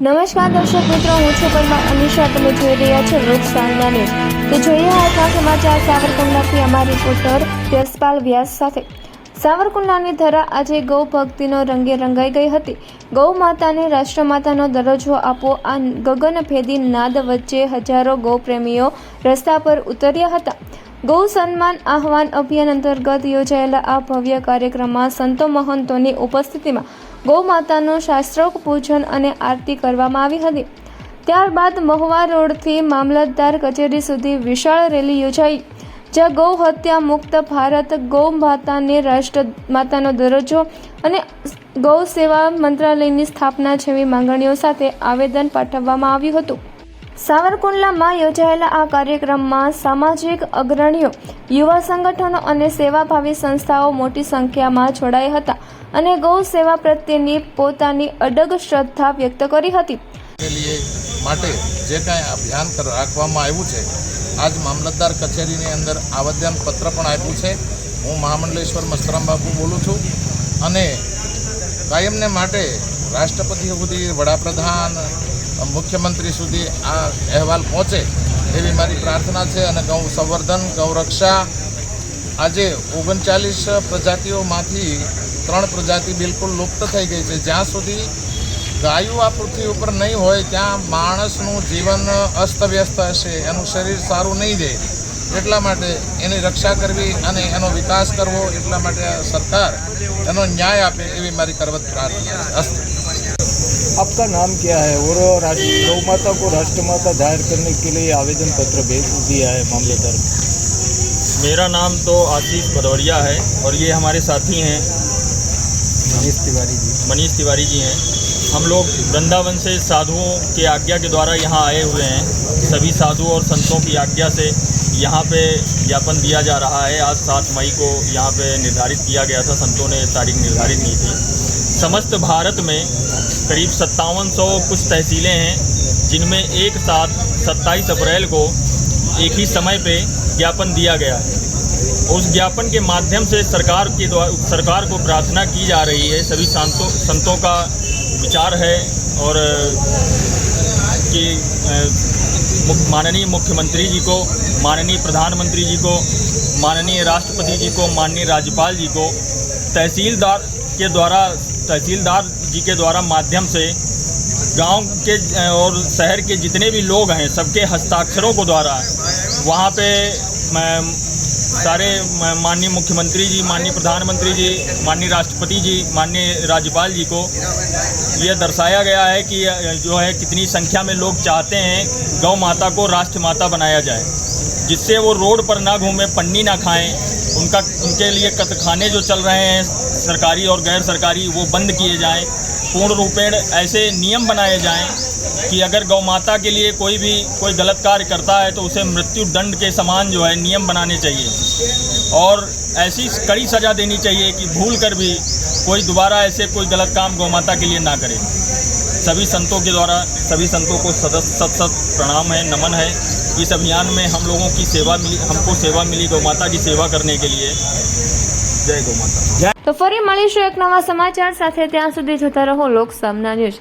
નમસ્કાર દર્શક મિત્રો, હું છું પરમાર અનિશા. તમે જોઈ રહ્યા છો લોકસાંગના ન્યૂઝ. તો જોઈએ આજના સમાચાર સાવરકુંડલાથી અમારા રિપોર્ટર યશપાલ વ્યાસ સાથે. સાવરકુંડલાની ધરા આજે ગૌ ભક્તિનો રંગે રંગાઈ ગઈ હતી. ગૌ માતાને રાષ્ટ્રમાતાનો દરજ્જો આપો, આ ગગનભેદી નાદ વચ્ચે હજારો ગૌ પ્રેમીઓ રસ્તા પર ઉતર્યા હતા. ગૌ સન્માન આહ્વાન અભિયાન અંતર્ગત યોજાયેલા આ ભવ્ય કાર્યક્રમમાં સંતો મહંતોની ઉપસ્થિતિમાં ગૌ માતાનું શાસ્ત્રોક્ત પૂજન અને આરતી કરવામાં આવી હતી. ત્યારબાદ મહુવા રોડથી મામલતદાર કચેરી સુધી વિશાળ રેલી યોજાઈ, જ્યાં ગૌ હત્યા મુક્ત ભારત, ગૌ માતાને રાષ્ટ્ર માતાનો દરજ્જો અને ગૌ સેવા મંત્રાલયની સ્થાપના જેવી માંગણીઓ સાથે આવેદન પાઠવવામાં આવ્યું હતું. સાવરકુંડલામાં યોજાયેલા આ કાર્યક્રમમાં સામાજિક અગ્રણીઓ, યુવા સંગઠનો અને સેવાભાવી સંસ્થાઓ મોટી સંખ્યામાં જોડાયા હતા અને ગૌ સેવા પ્રત્યેની પોતાની અડગ શ્રદ્ધા વ્યક્ત કરી હતી. માટે જે કાંઈ અભિયાન રાખવામાં આવ્યું છે, આજ મામલતદાર કચેરીની અંદર આવેદન પત્ર પણ આપ્યું છે. હું મહામંડલેશ્વર મસ્તરામ બાપુ બોલું છું અને કાયમને માટે રાષ્ટ્રપતિ સુધી, વડાપ્રધાન, મુખ્યમંત્રી સુધી આ અહેવાલ પહોંચે એવી મારી પ્રાર્થના છે. અને ગૌ સંવર્ધન, ગૌરક્ષા, આજે 39 પ્રજાતિઓમાંથી 3 પ્રજાતિ બિલકુલ લુપ્ત થઈ ગઈ છે. જ્યાં સુધી ગાયો આ પૃથ્વી ઉપર નહીં હોય ત્યાં માણસનું જીવન અસ્તવ્યસ્ત હશે, એનું શરીર સારું નહીં રહે. એટલા માટે એની રક્ષા કરવી અને એનો વિકાસ કરવો, એટલા માટે સરકાર એનો ન્યાય આપે એવી મારી કરવત પ્રાર્થના છે. અસ્તુ. आपका नाम क्या है और गौ माता को राष्ट्रमाता जाहिर करने के लिए आवेदन पत्र भेज दिया है मामलेदार? मेरा नाम तो आशीष भदौरिया है और ये हमारे साथी हैं मनीष तिवारी जी हैं. हम लोग वृंदावन से साधुओं के आज्ञा के द्वारा यहाँ आए हुए हैं. सभी साधुओं और संतों की आज्ञा से यहाँ पे ज्ञापन दिया जा रहा है. आज 7 मई को यहाँ पे निर्धारित किया गया था, संतों ने तारीख निर्धारित की थी. समस्त भारत में करीब 5700 कुछ तहसीलें हैं, जिनमें एक साथ 27 अप्रैल को एक ही समय पे ज्ञापन दिया गया है. उस ज्ञापन के माध्यम से सरकार को प्रार्थना की जा रही है. सभी संतों का विचार है और कि माननीय मुख्यमंत्री जी को, माननीय प्रधानमंत्री जी को, माननीय राष्ट्रपति जी को, माननीय राज्यपाल जी को तहसीलदार जी के द्वारा माध्यम से गांव के और शहर के जितने भी लोग हैं, सबके हस्ताक्षरों को द्वारा वहाँ पे सारे माननीय मुख्यमंत्री जी, माननीय प्रधानमंत्री जी, माननीय राष्ट्रपति जी, माननीय राज्यपाल जी को यह दर्शाया गया है कि जो है कितनी संख्या में लोग चाहते हैं गौ माता को राष्ट्र माता बनाया जाए, जिससे वो रोड पर ना घूमें, पन्नी ना खाएं. उनके लिए कत्लखाने जो चल रहे हैं सरकारी और गैर सरकारी, वो बंद किए जाएं. पूर्ण रूपेण ऐसे नियम बनाए जाएं कि अगर गौ माता के लिए कोई गलत कार्य करता है तो उसे मृत्यु दंड के समान जो है नियम बनाने चाहिए और ऐसी कड़ी सज़ा देनी चाहिए कि भूल कर भी कोई दोबारा ऐसे कोई गलत काम गौ माता के लिए ना करे. सभी संतों के द्वारा सभी संतों को सत प्रणाम है, नमन है. इस अभियान में हम लोगों की हमको सेवा मिली गौ माता की सेवा करने के लिए. जय गौ माता. તો ફરી મળીશું એક નવા સમાચાર સાથે. ત્યાં સુધી જોતા રહો લોકસામના ન્યૂઝ.